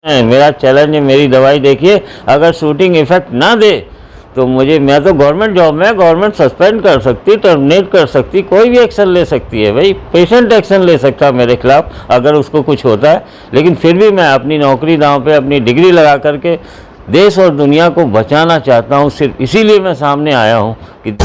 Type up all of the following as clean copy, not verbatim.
मेरा चैलेंज है, मेरी दवाई देखिए, अगर शूटिंग इफेक्ट ना दे तो मैं तो गवर्नमेंट जॉब में, गवर्नमेंट सस्पेंड कर सकती, टर्मिनेट कर सकती, कोई भी एक्शन ले सकती है भाई। पेशेंट एक्शन ले सकता मेरे खिलाफ अगर उसको कुछ होता है, लेकिन फिर भी मैं अपनी नौकरी दांव पे, अपनी डिग्री लगा करके देश और दुनिया को बचाना चाहता हूँ। सिर्फ इसीलिए मैं सामने आया हूँ कि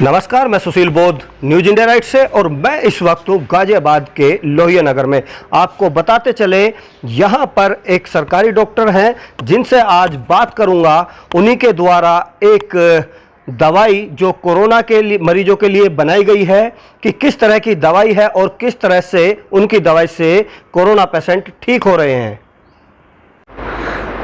नमस्कार, मैं सुशील बोध न्यूज इंडिया राइट से और मैं इस वक्त हूँ गाजियाबाद के लोहिया नगर में। आपको बताते चले, यहाँ पर एक सरकारी डॉक्टर हैं जिनसे आज बात करूँगा। उन्हीं के द्वारा एक दवाई जो कोरोना के लिए मरीजों के लिए बनाई गई है कि किस तरह की दवाई है और किस तरह से उनकी दवाई से कोरोना पेशेंट ठीक हो रहे हैं।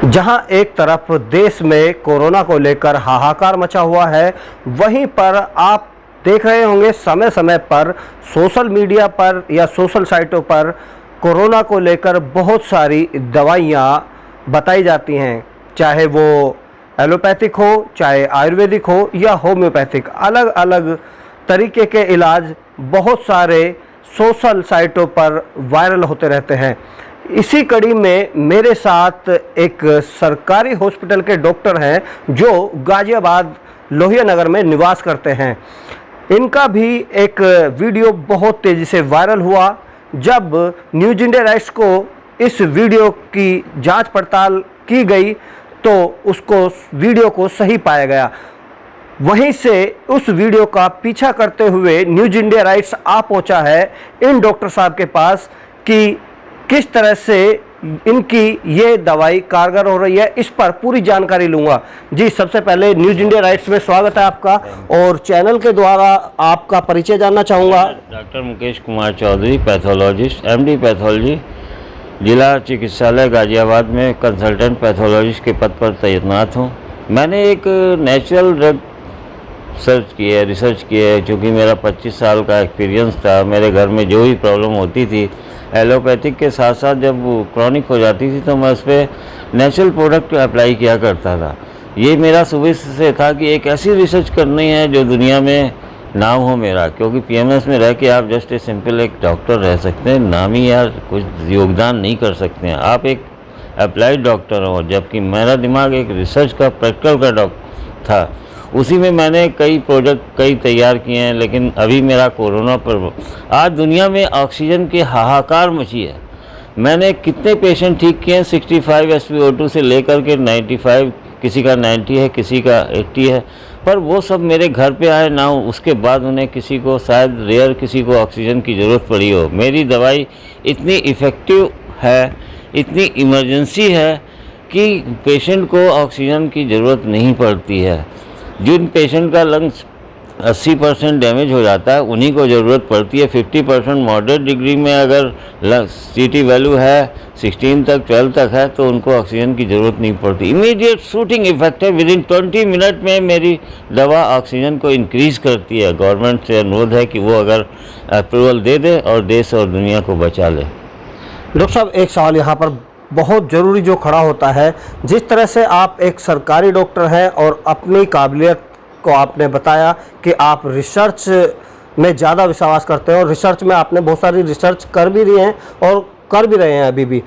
जहां एक तरफ देश में कोरोना को लेकर हाहाकार मचा हुआ है, वहीं पर आप देख रहे होंगे समय समय पर सोशल मीडिया पर या सोशल साइटों पर कोरोना को लेकर बहुत सारी दवाइयां बताई जाती हैं, चाहे वो एलोपैथिक हो, चाहे आयुर्वेदिक हो या होम्योपैथिक। अलग अलग तरीके के इलाज बहुत सारे सोशल साइटों पर वायरल होते रहते हैं। इसी कड़ी में मेरे साथ एक सरकारी हॉस्पिटल के डॉक्टर हैं जो गाजियाबाद लोहिया नगर में निवास करते हैं। इनका भी एक वीडियो बहुत तेज़ी से वायरल हुआ। जब न्यूज इंडिया राइट्स को इस वीडियो की जांच पड़ताल की गई तो उसको वीडियो को सही पाया गया। वहीं से उस वीडियो का पीछा करते हुए न्यूज इंडिया राइट्स आ पहुंचा है इन डॉक्टर साहब के पास कि किस तरह से इनकी ये दवाई कारगर हो रही है। इस पर पूरी जानकारी लूँगा। जी, सबसे पहले न्यूज इंडिया राइट्स में स्वागत है आपका और चैनल के द्वारा आपका परिचय जानना चाहूँगा। Doctor Mukesh Kumar Chaudhary, pathologist, MD pathology, जिला चिकित्सालय गाजियाबाद में कंसल्टेंट पैथोलॉजिस्ट के पद पर तैनात हूँ। मैंने एक नेचुरल ड्रग रिसर्च की है, चूँकि मेरा 25 साल का एक्सपीरियंस था। मेरे घर में जो भी प्रॉब्लम होती थी एलोपैथिक के साथ साथ जब वो क्रॉनिक हो जाती थी तो मैं उस पर नेचुरल प्रोडक्ट अप्लाई किया करता था। ये मेरा सुबह से था कि एक ऐसी रिसर्च करनी है जो दुनिया में नाम हो मेरा, क्योंकि पीएमएस में रह के आप जस्ट ए सिंपल एक डॉक्टर रह सकते हैं, नामी या कुछ योगदान नहीं कर सकते हैं। आप एक अप्लाइड डॉक्टर हो, जबकि मेरा दिमाग एक रिसर्च का, प्रैक्टिकल का डॉक्टर था। उसी में मैंने कई प्रोजेक्ट तैयार किए हैं। लेकिन अभी मेरा कोरोना पर, आज दुनिया में ऑक्सीजन की हाहाकार मची है। मैंने कितने पेशेंट ठीक किए हैं, 65 SpO2 से लेकर के 95, किसी का 90 है, किसी का 80 है, पर वो सब मेरे घर पे आए ना। उसके बाद उन्हें किसी को शायद रेयर किसी को ऑक्सीजन की ज़रूरत पड़ी हो। मेरी दवाई इतनी इफ़ेक्टिव है, इतनी इमरजेंसी है कि पेशेंट को ऑक्सीजन की ज़रूरत नहीं पड़ती है। जिन पेशेंट का लंग्स 80% डैमेज हो जाता है उन्हीं को ज़रूरत पड़ती है। 50% मॉडरेट डिग्री में अगर CT वैल्यू है 16 तक, 12 तक है तो उनको ऑक्सीजन की ज़रूरत नहीं पड़ती। इमीडिएट शूटिंग इफेक्ट है। विदिन 20 मिनट में मेरी दवा ऑक्सीजन को इंक्रीज़ करती है। गवर्नमेंट से अनुरोध है कि वो अगर अप्रूवल दे दे और देश और दुनिया को बचा ले। डॉक्टर साहब, एक सवाल यहाँ पर बहुत ज़रूरी जो खड़ा होता है, जिस तरह से आप एक सरकारी डॉक्टर हैं और अपनी काबिलियत को आपने बताया कि आप रिसर्च में ज़्यादा विश्वास करते हैं और रिसर्च में आपने बहुत सारी रिसर्च कर भी रही हैं और कर भी रहे हैं अभी भी।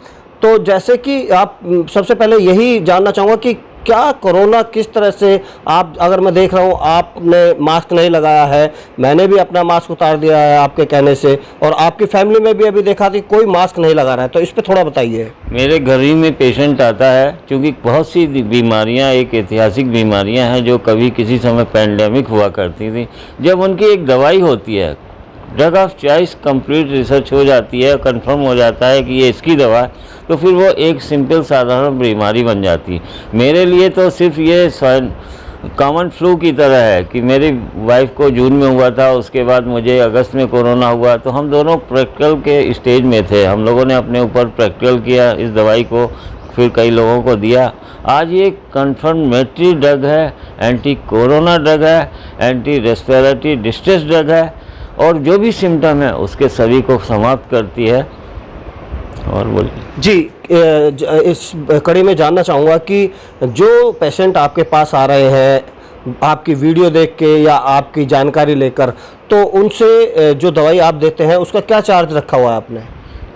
तो जैसे कि आप, सबसे पहले यही जानना चाहूँगा कि क्या कोरोना किस तरह से आप, अगर मैं देख रहा हूँ आपने मास्क नहीं लगाया है, मैंने भी अपना मास्क उतार दिया है आपके कहने से, और आपकी फैमिली में भी अभी देखा कि कोई मास्क नहीं लगा रहा है, तो इस पे थोड़ा बताइए। मेरे घर ही में पेशेंट आता है, क्योंकि बहुत सी बीमारियां एक ऐतिहासिक बीमारियां हैं जो कभी किसी समय पैंडेमिक हुआ करती थी। जब उनकी एक दवाई होती है, drug of choice, complete research हो जाती है, कंफर्म हो जाता है कि ये इसकी दवा है, तो फिर वो एक सिंपल साधारण बीमारी बन जाती है। मेरे लिए तो सिर्फ ये कॉमन फ्लू की तरह है कि मेरी वाइफ को जून में हुआ था, उसके बाद मुझे अगस्त में कोरोना हुआ, तो हम दोनों प्रैक्टिकल के स्टेज में थे। हम लोगों ने अपने ऊपर प्रैक्टिकल किया इस दवाई को, फिर कई लोगों को दिया। आज ये कन्फर्मेटरी ड्रग है, एंटी कोरोना ड्रग है, एंटी रेस्पिरेटरी डिस्ट्रेस ड्रग है, और जो भी सिम्टम है उसके सभी को समाप्त करती है। और बोलिए। जी, इस कड़ी में जानना चाहूँगा कि जो पेशेंट आपके पास आ रहे हैं आपकी वीडियो देख के या आपकी जानकारी लेकर, तो उनसे जो दवाई आप देते हैं उसका क्या चार्ज रखा हुआ है आपने?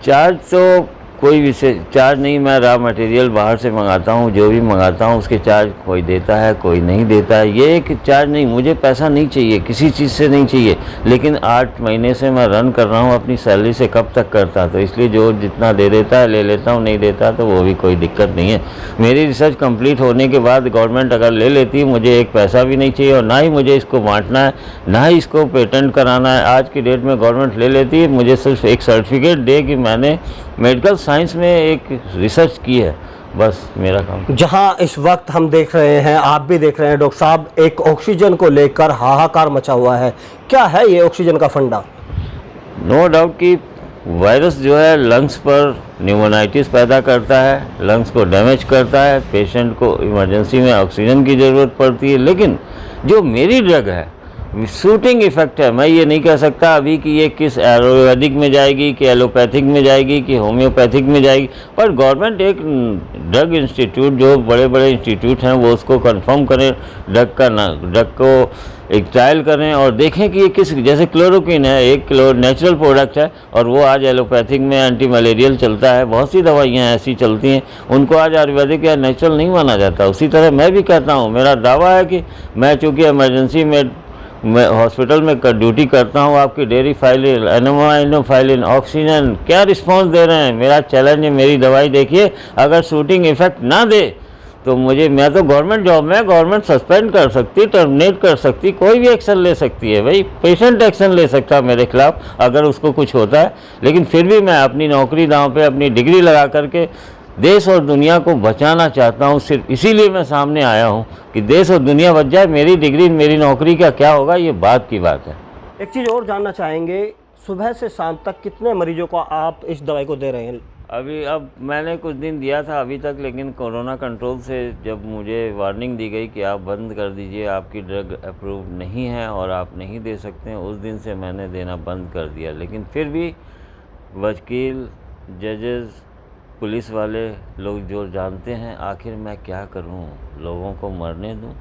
चार्ज तो कोई विशेष चार्ज नहीं, मैं रॉ मटेरियल बाहर से मंगाता हूँ, जो भी मंगाता हूँ उसके चार्ज कोई देता है कोई नहीं देता है, ये एक चार्ज नहीं, मुझे पैसा नहीं चाहिए, किसी चीज़ से नहीं चाहिए। लेकिन 8 महीने से मैं रन कर रहा हूँ, अपनी सैलरी से कब तक करता, तो इसलिए जो जितना दे देता है ले लेता हूँ, नहीं देता तो वो भी कोई दिक्कत नहीं है। मेरी रिसर्च कंप्लीट होने के बाद गवर्नमेंट अगर ले लेती है, मुझे एक पैसा भी नहीं चाहिए और ना ही मुझे इसको बांटना है, ना ही इसको पेटेंट कराना है। आज की डेट में गवर्नमेंट ले लेती है, मुझे सिर्फ एक सर्टिफिकेट दे कि मैंने मेडिकल साइंस में एक रिसर्च की है, बस मेरा काम। जहां इस वक्त हम देख रहे हैं, आप भी देख रहे हैं डॉक्टर साहब, एक ऑक्सीजन को लेकर हाहाकार मचा हुआ है। क्या है ये ऑक्सीजन का फंडा? नो डाउट कि वायरस जो है लंग्स पर न्यूमोनाइटिस पैदा करता है, लंग्स को डैमेज करता है, पेशेंट को इमरजेंसी में ऑक्सीजन की ज़रूरत पड़ती है। लेकिन जो मेरी ड्रग है शूटिंग इफेक्ट है, मैं ये नहीं कह सकता अभी कि ये किस आयुर्वेदिक में जाएगी कि एलोपैथिक में जाएगी कि होम्योपैथिक में जाएगी, पर गवर्नमेंट एक ड्रग इंस्टीट्यूट, जो बड़े बड़े इंस्टीट्यूट हैं, वो उसको कंफर्म करें, ड्रग को एक ट्रायल करें और देखें कि ये किस, जैसे क्लोरोक्विन है एक नेचुरल प्रोडक्ट है और वो आज एलोपैथिक में एंटी मलेरियल चलता है, बहुत सी दवाइयाँ ऐसी चलती हैं उनको आज आयुर्वेदिक या नेचुरल नहीं माना जाता। उसी तरह मैं भी कहता हूँ, मेरा दावा है कि मैं चूँकि इमरजेंसी में मैं हॉस्पिटल में ड्यूटी करता हूँ, आपकी डेरी फाइलिन, एनोमाइनोफाइलिन, ऑक्सीजन क्या रिस्पांस दे रहे हैं। मेरा चैलेंज है, मेरी दवाई देखिए, अगर शूटिंग इफेक्ट ना दे तो मैं तो गवर्नमेंट जॉब में, गवर्नमेंट सस्पेंड कर सकती, टर्मिनेट कर सकती, कोई भी एक्शन ले सकती है भाई, पेशेंट एक्शन ले सकता है मेरे खिलाफ अगर उसको कुछ होता है। लेकिन फिर भी मैं अपनी नौकरी दांव पे, अपनी डिग्री लगा करके देश और दुनिया को बचाना चाहता हूँ। सिर्फ इसीलिए मैं सामने आया हूँ कि देश और दुनिया बच जाए, मेरी डिग्री मेरी नौकरी का क्या होगा ये बात की बात है। एक चीज़ और जानना चाहेंगे, सुबह से शाम तक कितने मरीजों को आप इस दवाई को दे रहे हैं? अब मैंने कुछ दिन दिया था अभी तक, लेकिन कोरोना कंट्रोल से जब मुझे वार्निंग दी गई कि आप बंद कर दीजिए, आपकी ड्रग अप्रूव नहीं है और आप नहीं दे सकते हैं, उस दिन से मैंने देना बंद कर दिया। लेकिन फिर भी वकील, जजेस, पुलिस वाले लोग जो जानते हैं, आखिर मैं क्या करूं, लोगों को मरने दूं?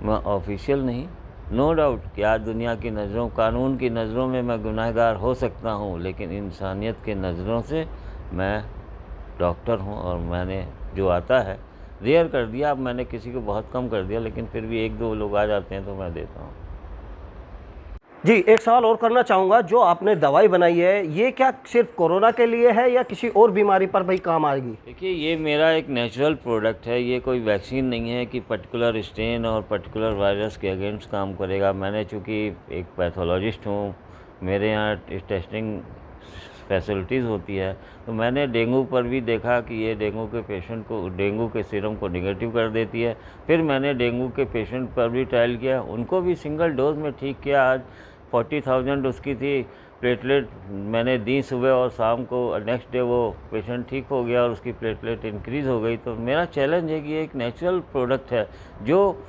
मैं ऑफिशियल नहीं, नो डाउट कि आज दुनिया की नज़रों, कानून की नज़रों में मैं गुनहगार हो सकता हूं, लेकिन इंसानियत के नज़रों से मैं डॉक्टर हूं और मैंने जो आता है रेयर कर दिया। अब मैंने किसी को बहुत कम कर दिया, लेकिन फिर भी 1-2 लोग आ जाते हैं तो मैं देता हूं। जी, एक सवाल और करना चाहूँगा, जो आपने दवाई बनाई है ये क्या सिर्फ कोरोना के लिए है या किसी और बीमारी पर भी काम आएगी? देखिए, ये मेरा एक नेचुरल प्रोडक्ट है, ये कोई वैक्सीन नहीं है कि पर्टिकुलर स्ट्रेन और पर्टिकुलर वायरस के अगेंस्ट काम करेगा। मैंने चूँकि एक पैथोलॉजिस्ट हूँ, मेरे यहाँ टेस्टिंग फैसिलिटीज़ होती है, तो मैंने डेंगू पर भी देखा कि ये डेंगू के पेशेंट को, डेंगू के सीरम को निगेटिव कर देती है। फिर मैंने डेंगू के पेशेंट पर भी ट्रायल किया, उनको भी सिंगल डोज में ठीक किया। आज 40,000 उसकी थी, प्लेटलेट मैंने दी सुबह और शाम को, नेक्स्ट डे वो पेशेंट ठीक हो गया और उसकी प्लेटलेट इंक्रीज़ हो गई। तो मेरा चैलेंज है कि ये एक नेचुरल प्रोडक्ट है, जो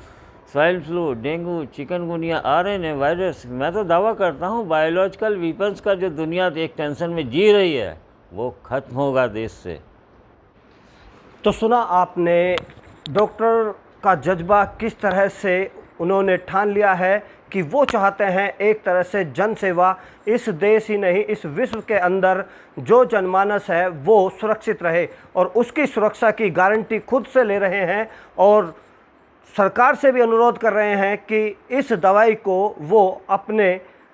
swine flu, dengue, chikungunya, RNA virus, मैं तो दावा करता हूँ बायोलॉजिकल वीपन्स का जो दुनिया एक टेंशन में जी रही है वो ख़त्म होगा देश से। तो सुना आपने डॉक्टर का जज्बा, किस तरह से उन्होंने ठान लिया है कि वो चाहते हैं एक तरह से जन सेवा, इस देश ही नहीं इस विश्व के अंदर जो जनमानस है वो सुरक्षित रहे, और उसकी सुरक्षा की गारंटी खुद से ले रहे हैं और सरकार से भी अनुरोध कर रहे हैं कि इस दवाई को वो अपने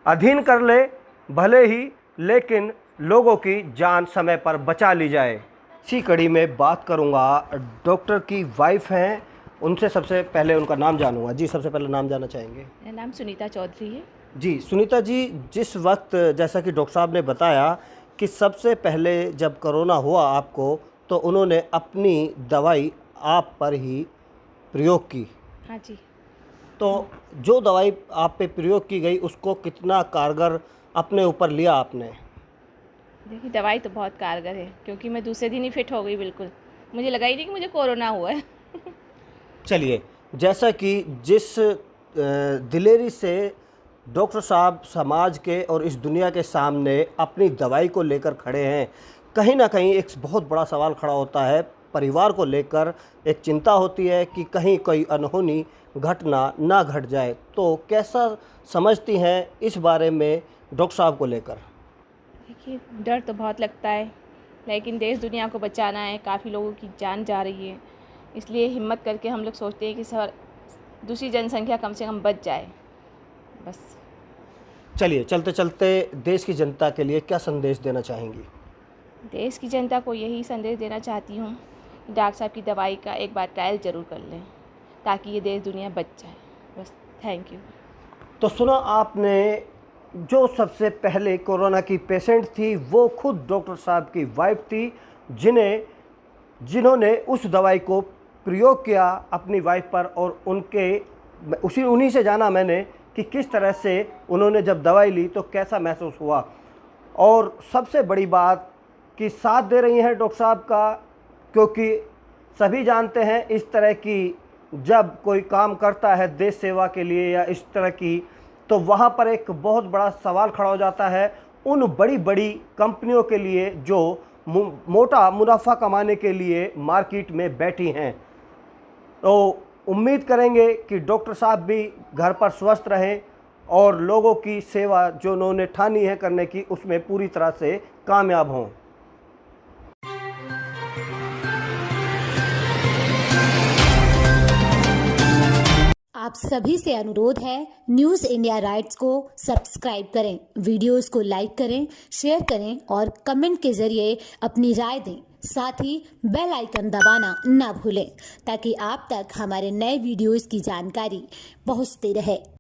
अधीन कर ले, भले ही लेकिन लोगों की जान समय पर बचा ली जाए। इसी कड़ी में बात करूंगा, डॉक्टर की वाइफ हैं, उनसे सबसे पहले उनका नाम जानूंगा। जी, सबसे पहले नाम जानना चाहेंगे? मेरा नाम सुनीता चौधरी है। जी सुनीता जी, जिस वक्त जैसा कि डॉक्टर साहब ने बताया कि सबसे पहले जब कोरोना हुआ आपको, तो उन्होंने अपनी दवाई आप पर ही प्रयोग की। हाँ जी। तो जो दवाई आप पे प्रयोग की गई उसको कितना कारगर अपने ऊपर लिया आपने? देखिए, दवाई तो बहुत कारगर है, क्योंकि मैं दूसरे दिन ही फिट हो गई बिल्कुल। मुझे लगा ही नहीं कि मुझे कोरोना हुआ है। चलिए, जैसा कि जिस दिलेरी से डॉक्टर साहब समाज के और इस दुनिया के सामने अपनी दवाई को लेकर खड़े हैं, कहीं ना कहीं एक बहुत बड़ा सवाल खड़ा होता है, परिवार को लेकर एक चिंता होती है कि कहीं कोई अनहोनी घटना ना घट जाए। तो कैसा समझती हैं इस बारे में डॉक्टर साहब को लेकर? देखिए, डर तो बहुत लगता है, लेकिन देश दुनिया को बचाना है, काफ़ी लोगों की जान जा रही है, इसलिए हिम्मत करके हम लोग सोचते हैं कि सर दूसरी जनसंख्या कम से कम बच जाए बस। चलिए, चलते चलते देश की जनता के लिए क्या संदेश देना चाहेंगी? देश की जनता को यही संदेश देना चाहती हूँ कि डॉक्टर साहब की दवाई का एक बार ट्रायल ज़रूर कर लें, ताकि ये देश दुनिया बच जाए बस। Thank you. तो सुना आपने, जो सबसे पहले कोरोना की पेशेंट थी वो खुद डॉक्टर साहब की वाइफ थी, जिन्होंने उस दवाई को प्रयोग किया अपनी वाइफ पर, और उन्हीं से जाना मैंने कि किस तरह से उन्होंने जब दवाई ली तो कैसा महसूस हुआ। और सबसे बड़ी बात कि साथ दे रही हैं डॉक्टर साहब का, क्योंकि सभी जानते हैं इस तरह की जब कोई काम करता है देश सेवा के लिए या इस तरह की, तो वहाँ पर एक बहुत बड़ा सवाल खड़ा हो जाता है उन बड़ी बड़ी कंपनियों के लिए जो मोटा मुनाफा कमाने के लिए मार्केट में बैठी हैं। तो उम्मीद करेंगे कि डॉक्टर साहब भी घर पर स्वस्थ रहें और लोगों की सेवा जो उन्होंने ठानी है करने की, उसमें पूरी तरह से कामयाब हों। आप सभी से अनुरोध है, न्यूज़ इंडिया राइट्स को सब्सक्राइब करें, वीडियोस को लाइक करें, शेयर करें और कमेंट के जरिए अपनी राय दें। साथ ही बेल आइकन दबाना ना भूलें, ताकि आप तक हमारे नए वीडियोस की जानकारी पहुंचती रहे।